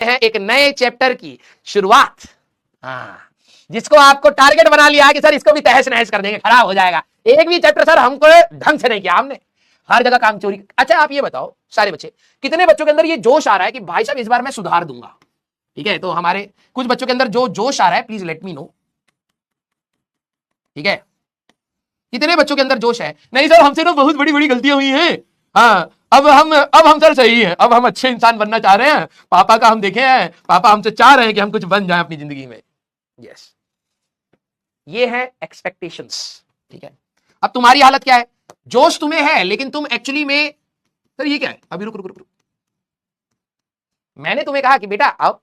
है एक नए चैप्टर की शुरुआत। हाँ, जिसको आपको टारगेट बना लिया है कि सर इसको भी तहस नहस कर देंगे, खराब हो जाएगा। एक भी चैप्टर सर हमको ढंग से नहीं किया हमने, हर जगह काम चोरी। अच्छा आप ये बताओ सारे बच्चे, कितने बच्चों के अंदर ये जोश आ रहा है कि भाई साहब इस बार मैं सुधार दूंगा? ठीक है, तो हमारे कुछ बच्चों के अंदर जो जोश आ रहा है प्लीज लेट मी नो। ठीक है, कितने बच्चों के अंदर जोश है? नहीं सर हमसे तो बहुत बड़ी बड़ी गलतियां हुई हैं, हाँ अब हम सर सही हैं, अब हम अच्छे इंसान बनना चाह रहे हैं, पापा का हम देखे हैं, पापा हमसे चाह रहे हैं कि हम कुछ बन जाएं अपनी जिंदगी में। यस, ये है एक्सपेक्टेशंस। ठीक है, अब तुम्हारी हालत क्या है? जोश तुम्हें है लेकिन तुम एक्चुअली में, सर ये क्या है, अभी रुक रुक रुक रुक, मैंने तुम्हें कहा कि बेटा आओ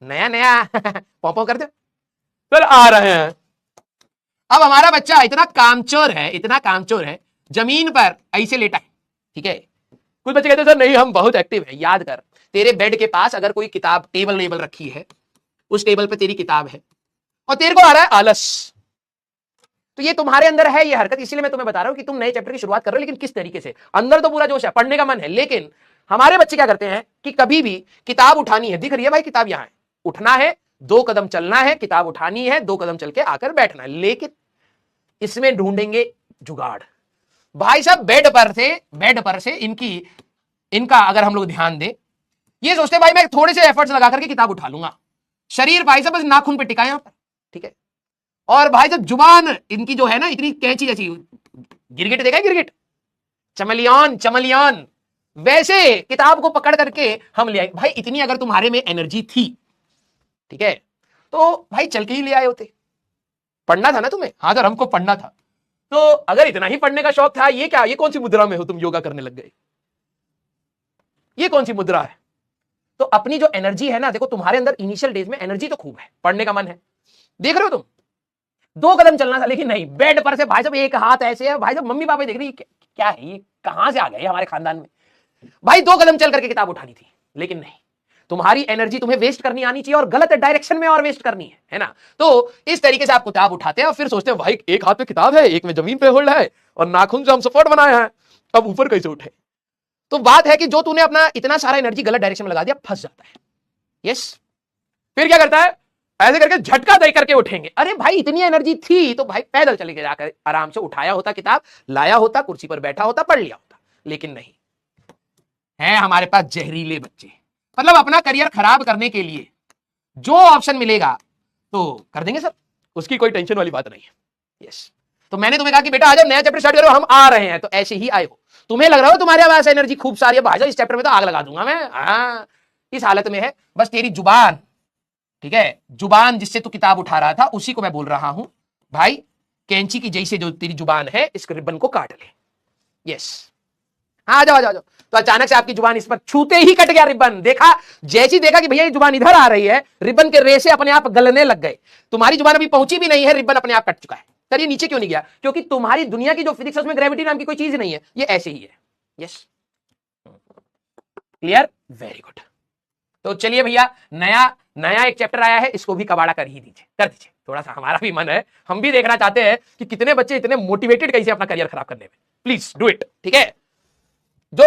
नया नया पॉपो कर दो, सर आ रहे हैं। अब हमारा बच्चा इतना कामचोर है, इतना कामचोर है, जमीन पर ऐसे लेटा है। ठीक है, कुछ बच्चे कहते हैं सर नहीं हम बहुत एक्टिव है। याद कर, तेरे बेड के पास अगर कोई किताब टेबल नेबल रखी है, उस टेबल पे तेरी किताब है और तेरे को आ रहा है आलस, तो ये तुम्हारे अंदर है ये हरकत। इसीलिए मैं तुम्हें बता रहा हूं कि तुम नए चैप्टर की शुरुआत कर रहे हो, लेकिन किस तरीके से? अंदर तो पूरा जोश है, पढ़ने का मन है, लेकिन हमारे बच्चे क्या करते हैं कि कभी भी किताब उठानी है, दिख रही है भाई किताब यहां है, उठना है, 2 कदम चलना है, किताब उठानी है, 2 कदम चल के आकर बैठना है, लेकिन इसमें ढूंढेंगे जुगाड़। भाई साहब बेड पर से इनका अगर हम लोग ध्यान दें, ये सोचते भाई मैं थोड़े से एफर्ट्स लगा करके किताब उठा लूंगा, शरीर भाई साहब बस नाखून पे टिका है यहां पर। ठीक है, और भाई साहब जुबान इनकी जो है ना इतनी कैंची जैसी, गिरगिट देखा है गिरगिट, चमलियान चमलियान, वैसे किताब को पकड़ करके हम ले आए। भाई इतनी अगर तुम्हारे में एनर्जी थी, ठीक है, तो भाई चल के ही ले आए होते। पढ़ना था ना तुम्हें, हाँ सर हमको पढ़ना था, तो अगर इतना ही पढ़ने का शौक था, ये क्या, ये कौन सी मुद्रा में हो तुम योगा करने लग गए, ये कौन सी मुद्रा है? तो अपनी जो एनर्जी है ना, देखो तुम्हारे अंदर इनिशियल डेज में एनर्जी तो खूब है, पढ़ने का मन है, देख रहे हो तुम, 2 कदम चलना था, लेकिन नहीं, बेड पर से भाई साहब एक हाथ ऐसे है, भाई साहब मम्मी पापा देख रही क्या है ये, कहां से आ गए हमारे खानदान में, भाई 2 कदम चल करके किताब उठानी थी, लेकिन नहीं, तुम्हारी एनर्जी तुम्हें वेस्ट करनी आनी चाहिए और गलत डायरेक्शन में और वेस्ट करनी है ना? तो इस तरीके से आप किताब उठाते हैं और फिर सोचते हैं भाई एक हाथ में किताब है, एक में जमीन पे होल्ड है और नाखून से हम सपोर्ट बनाए हैं, अब ऊपर कैसे उठे? तो बात है कि जो तूने अपना इतना सारा एनर्जी गलत डायरेक्शन में लगा दिया, फंस जाता है। यस, फिर क्या करता है, ऐसे करके झटका दे करके उठेंगे। अरे भाई इतनी एनर्जी थी तो भाई पैदल चले जाकर आराम से उठाया होता, किताब लाया होता, कुर्सी पर बैठा होता, पढ़ लिया होता, लेकिन नहीं, है हमारे पास जहरीले बच्चे। मतलब अपना करियर खराब करने के लिए जो ऑप्शन मिलेगा तो कर देंगे सर, उसकी कोई टेंशन वाली बात नहीं है। यस, तो मैंने तुम्हें कहा कि बेटा आ जाओ नया चैप्टर स्टार्ट करो, हम आ रहे हैं, तो ऐसे ही आए हो। तुम्हें लग रहा हो तुम्हारे पास एनर्जी खूब सारी है, भाई इस चैप्टर में तो आग लगा दूंगा मैं, हाँ इस हालत में है, बस तेरी जुबान, ठीक है, जुबान जिससे तू किताब उठा रहा था उसी को मैं बोल रहा हूं, भाई कैंची की जैसे जो तेरी जुबान है इस रिबन को काट ले। यस, आ जाओ आ जाओ। तो अचानक से आपकी जुबान इस पर छूते ही कट गया रिबन, देखा, जैसी देखा कि भैया ये जुबान इधर आ रही है, रिबन के रेशे अपने आप गलने लग गए, तुम्हारी जुबान अभी पहुंची भी नहीं है, रिबन अपने आप कट चुका है। सर ये नीचे क्यों नहीं गया? क्योंकि तुम्हारी दुनिया की जो फिजिक्स है उसमें ग्रेविटी नाम की कोई चीज नहीं है, ये ऐसे ही है। Yes, clear, very good. तो चलिए भैया नया नया एक चैप्टर आया है, इसको भी कबाड़ा कर ही दीजिए, कर दीजिए, थोड़ा सा हमारा भी मन है, हम भी देखना चाहते हैं कि कितने बच्चे इतने मोटिवेटेड कैसे अपना करियर खराब करने में, प्लीज डू इट। ठीक है,